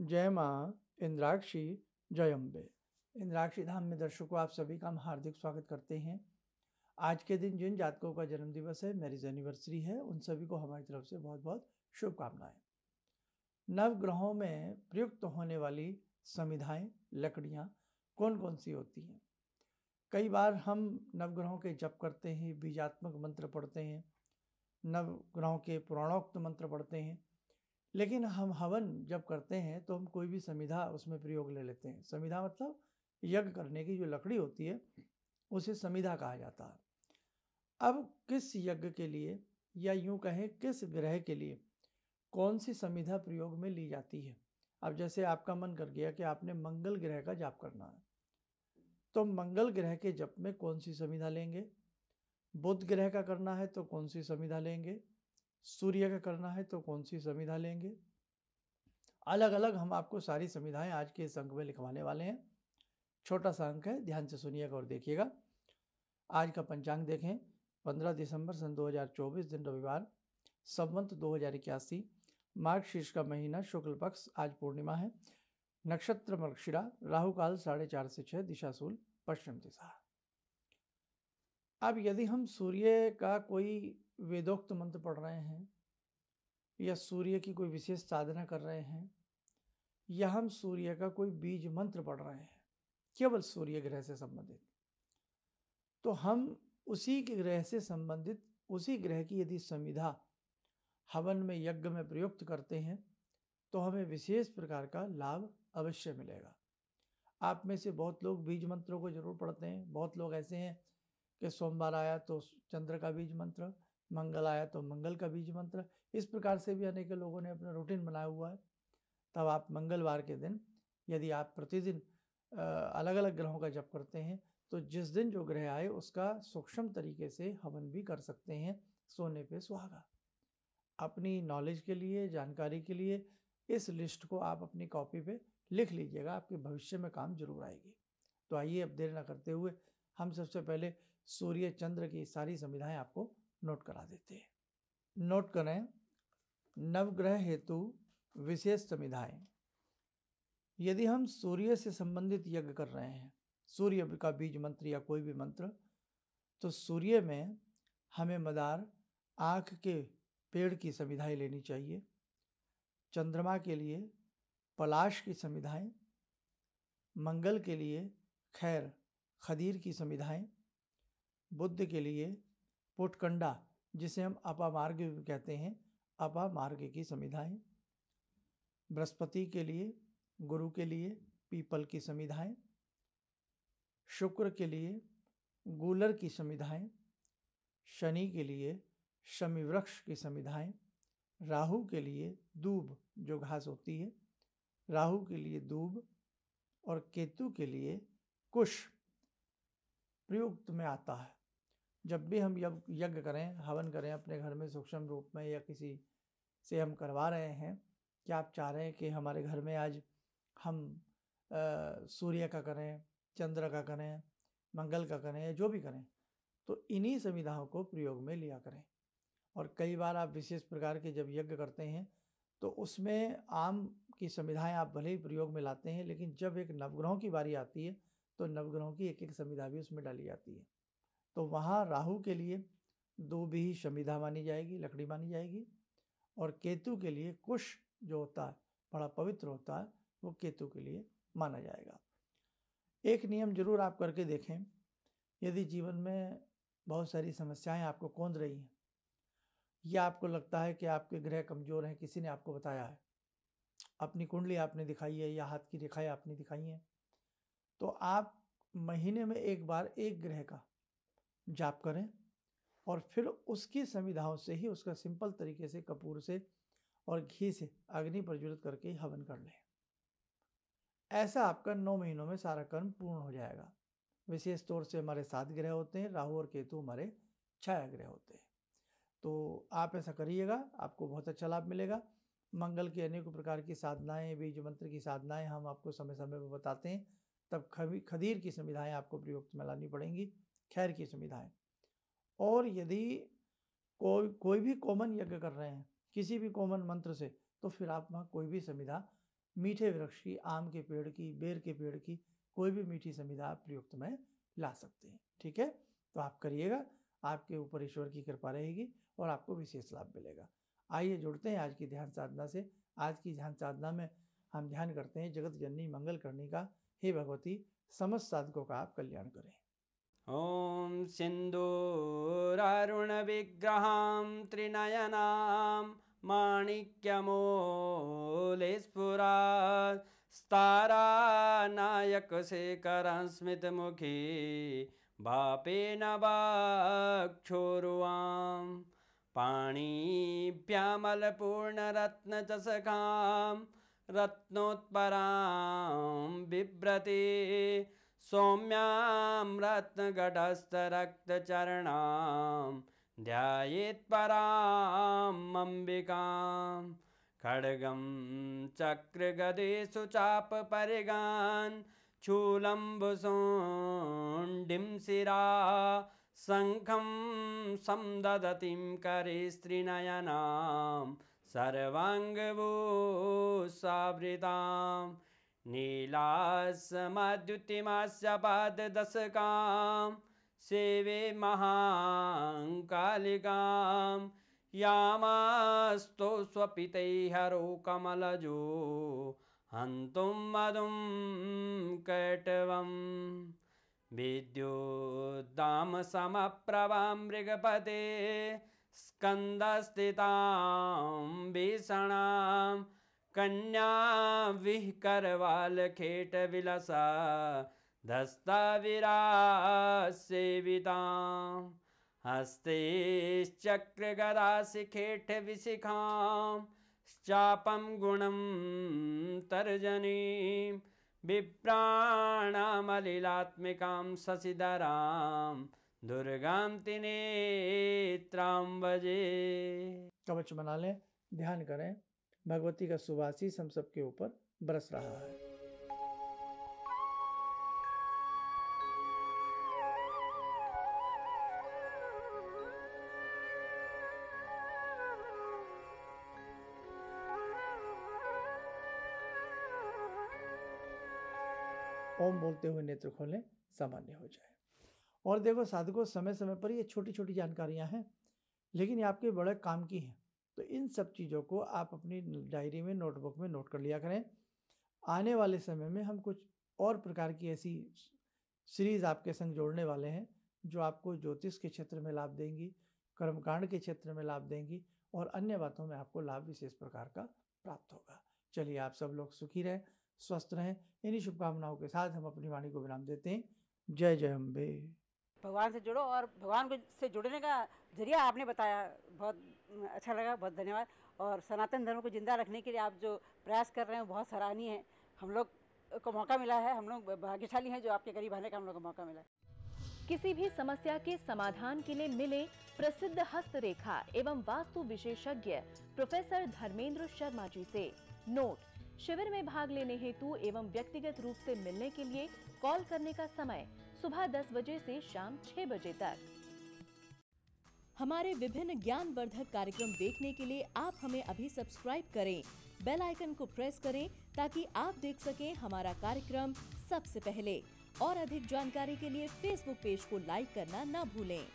जय माँ इंद्राक्षी जय अम्बे। इंद्राक्षी धाम में दर्शकों आप सभी का हम हार्दिक स्वागत करते हैं। आज के दिन जिन जातकों का जन्म दिवस है, मैरिज एनिवर्सरी है, उन सभी को हमारी तरफ से बहुत बहुत शुभकामनाएं। नवग्रहों में प्रयुक्त होने वाली समिधाएं, लकड़ियाँ कौन कौन सी होती हैं? कई बार हम नवग्रहों के जप करते हैं, बीजात्मक मंत्र पढ़ते हैं, नवग्रहों के पुराणोक्त मंत्र पढ़ते हैं, लेकिन हम हवन जब करते हैं तो हम कोई भी समिधा उसमें प्रयोग ले लेते हैं। समिधा मतलब यज्ञ करने की जो लकड़ी होती है उसे समिधा कहा जाता है। अब किस यज्ञ के लिए या यूं कहें किस ग्रह के लिए कौन सी समिधा प्रयोग में ली जाती है? अब जैसे आपका मन कर गया कि आपने मंगल ग्रह का जाप करना है, तो मंगल ग्रह के जप में कौन सी समिधा लेंगे? बुध ग्रह का करना है तो कौन सी समिधा लेंगे? सूर्य का करना है तो कौन सी समिधा लेंगे? अलग अलग हम आपको सारी समिधाएं आज के इस अंक में लिखवाने वाले हैं। छोटा सा अंक है, ध्यान से सुनिएगा और देखिएगा। आज का पंचांग देखें, 15 दिसंबर सन 2024, दिन रविवार, संवत 2081, मार्ग शीर्ष का महीना, शुक्ल पक्ष, आज पूर्णिमा है, नक्षत्र मृगशिरा, राहु काल 4:30 से 6, दिशा शूल पश्चिम दिशा। अब यदि हम सूर्य का कोई वेदोक्त मंत्र पढ़ रहे हैं या सूर्य की कोई विशेष साधना कर रहे हैं या हम सूर्य का कोई बीज मंत्र पढ़ रहे हैं केवल सूर्य ग्रह से संबंधित, तो हम उसी के ग्रह से संबंधित उसी ग्रह की यदि समिधा हवन में यज्ञ में प्रयुक्त करते हैं तो हमें विशेष प्रकार का लाभ अवश्य मिलेगा। आप में से बहुत लोग बीज मंत्रों को जरूर पढ़ते हैं। बहुत लोग ऐसे हैं कि सोमवार आया तो चंद्र का बीज मंत्र, मंगल आया तो मंगल का बीज मंत्र, इस प्रकार से भी अनेक लोगों ने अपना रूटीन बनाया हुआ है। तब आप मंगलवार के दिन यदि आप प्रतिदिन अलग अलग ग्रहों का जप करते हैं तो जिस दिन जो ग्रह आए उसका सूक्ष्म तरीके से हवन भी कर सकते हैं। सोने पे सुहागा। अपनी नॉलेज के लिए, जानकारी के लिए इस लिस्ट को आप अपनी कॉपी पे लिख लीजिएगा, आपके भविष्य में काम जरूर आएगी। तो आइए अब देर न करते हुए हम सबसे पहले सूर्य चंद्र की सारी समिधाएं आपको नोट करा देते हैं। नोट करें, नवग्रह हेतु विशेष समिधाएं। यदि हम सूर्य से संबंधित यज्ञ कर रहे हैं, सूर्य का बीज मंत्र या कोई भी मंत्र, तो सूर्य में हमें मदार, आँख के पेड़ की समिधाएं लेनी चाहिए। चंद्रमा के लिए पलाश की समिधाएं, मंगल के लिए खैर खदीर की समिधाएं, बुध के लिए पुटकंडा जिसे हम अपामार्ग भी कहते हैं, अपामार्ग की समिधाएं, बृहस्पति के लिए, गुरु के लिए पीपल की समिधाएं, शुक्र के लिए गूलर की समिधाएं, शनि के लिए शमी वृक्ष की समिधाएं, राहु के लिए दूब जो घास होती है, राहु के लिए दूब, और केतु के लिए कुश प्रयुक्त में आता है। जब भी हम यज्ञ करें, हवन करें अपने घर में सूक्ष्म रूप में या किसी से हम करवा रहे हैं, कि आप चाह रहे हैं कि हमारे घर में आज हम सूर्य का करें, चंद्र का करें, मंगल का करें या जो भी करें, तो इन्हीं समिधाओं को प्रयोग में लिया करें। और कई बार आप विशेष प्रकार के जब यज्ञ करते हैं तो उसमें आम की समिधाएं आप भले ही प्रयोग में लाते हैं, लेकिन जब एक नवग्रहों की बारी आती है तो नवग्रहों की एक एक समिधा भी उसमें डाली जाती है। तो वहाँ राहु के लिए दूब ही समिधा मानी जाएगी, लकड़ी मानी जाएगी, और केतु के लिए कुश जो होता है बड़ा पवित्र होता है, वो केतु के लिए माना जाएगा। एक नियम जरूर आप करके देखें, यदि जीवन में बहुत सारी समस्याएं आपको कौंध रही हैं या आपको लगता है कि आपके ग्रह कमजोर हैं, किसी ने आपको बताया है, अपनी कुंडली आपने दिखाई है या हाथ की रेखाएं आपने दिखाई हैं, तो आप महीने में एक बार एक ग्रह का जाप करें और फिर उसकी समिधाओं से ही उसका सिंपल तरीके से कपूर से और घी से अग्नि प्रज्वलित करके हवन कर लें। ऐसा आपका 9 महीनों में सारा कर्म पूर्ण हो जाएगा। विशेष तौर से हमारे 7 ग्रह होते हैं, राहु और केतु हमारे छाया ग्रह होते हैं। तो आप ऐसा करिएगा, आपको बहुत अच्छा लाभ मिलेगा। मंगल की अनेक प्रकार की साधनाएं, बीज मंत्र की साधनाएं हम आपको समय समय पर बताते हैं। तब खदीर की समिधाएं आपको प्रयुक्त में लानी पड़ेंगी, खैर की समिधाएं। और यदि कोई भी कॉमन यज्ञ कर रहे हैं किसी भी कॉमन मंत्र से, तो फिर आप वहाँ कोई भी समिधा मीठे वृक्ष की, आम के पेड़ की, बेर के पेड़ की कोई भी मीठी समिधा आप प्रयुक्त में ला सकते हैं। ठीक है, तो आप करिएगा, आपके ऊपर ईश्वर की कृपा रहेगी और आपको विशेष लाभ मिलेगा। आइए जुड़ते हैं आज की ध्यान साधना से। आज की ध्यान साधना में हम ध्यान करते हैं जगत जननी मंगल करनी का। हे भगवती, समस्त साधकों का आप कल्याण करें। ॐ सिन्दूरारुण विग्रहां त्रिनयनां माणिक्यमूलस्फुरात् स्तारानायकशेखरं स्मितमुखी वापेन वक्षोरुवां पाणिभ्यामलपूर्णरत्नचषकां रत्नोत्परां बिभ्रति सौम्यां रत्नघटस्थरक्तचरणां ध्यायेत् परां अम्बिकां खड्गं चक्रगदेषु चापपरिगान् शूलम्बुशुण्डिं शिरा शङ्खं संदधतीं करे स्त्रीनयनां सर्वाङ्गभूषावृताम् नीलासमद्युतिमास्य पाददशकां सेवे महाकालिकां यामास्तो स्वपितैहरो कमलजो हन्तुं मधुं कैटवं विद्युद्दामसमप्रभां मृगपते स्कन्दस्थितां भीषणां कन्या विहकरवालखेट विलसा धस्ताविरासेवितां हस्ते चक्रगदाशिखेट विशिखां चापं गुणं तर्जनीं विप्राणामलिलात्मिकां शशिधरां दुर्गां त्रिनेत्रां भजे। कवच बना लें, ध्यान करें, भगवती का सुवासीस हम सबके ऊपर बरस रहा है। ओम बोलते हुए नेत्र खोलें, सामान्य हो जाए। और देखो साधकों, समय समय पर ये छोटी छोटी जानकारियां हैं, लेकिन ये आपके बड़े काम की हैं। तो इन सब चीज़ों को आप अपनी डायरी में, नोटबुक में नोट कर लिया करें। आने वाले समय में हम कुछ और प्रकार की ऐसी सीरीज आपके संग जोड़ने वाले हैं जो आपको ज्योतिष के क्षेत्र में लाभ देंगी, कर्मकांड के क्षेत्र में लाभ देंगी और अन्य बातों में आपको लाभ विशेष प्रकार का प्राप्त होगा। चलिए, आप सब लोग सुखी रहें, स्वस्थ रहें। इन्हीं शुभकामनाओं के साथ हम अपनी वाणी को विराम देते हैं। जय जय अम्बे। भगवान से जुड़ो, और भगवान से जुड़ने का जरिया आपने बताया, बहुत अच्छा लगा, बहुत धन्यवाद। और सनातन धर्म को जिंदा रखने के लिए आप जो प्रयास कर रहे हैं वो बहुत सराहनीय है। हम लोग को मौका मिला है, हम लोग भाग्यशाली हैं जो आपके करीब आने का हम लोग को मौका मिला है। किसी भी समस्या के समाधान के लिए मिले प्रसिद्ध हस्तरेखा एवं वास्तु विशेषज्ञ प्रोफेसर धर्मेंद्र शर्मा जी से। नोट: शिविर में भाग लेने हेतु एवं व्यक्तिगत रूप से मिलने के लिए कॉल करने का समय सुबह 10 बजे से शाम 6 बजे तक। हमारे विभिन्न ज्ञानवर्धक कार्यक्रम देखने के लिए आप हमें अभी सब्सक्राइब करें, बेल आइकन को प्रेस करें ताकि आप देख सकें हमारा कार्यक्रम सबसे पहले। और अधिक जानकारी के लिए फेसबुक पेज को लाइक करना ना भूलें।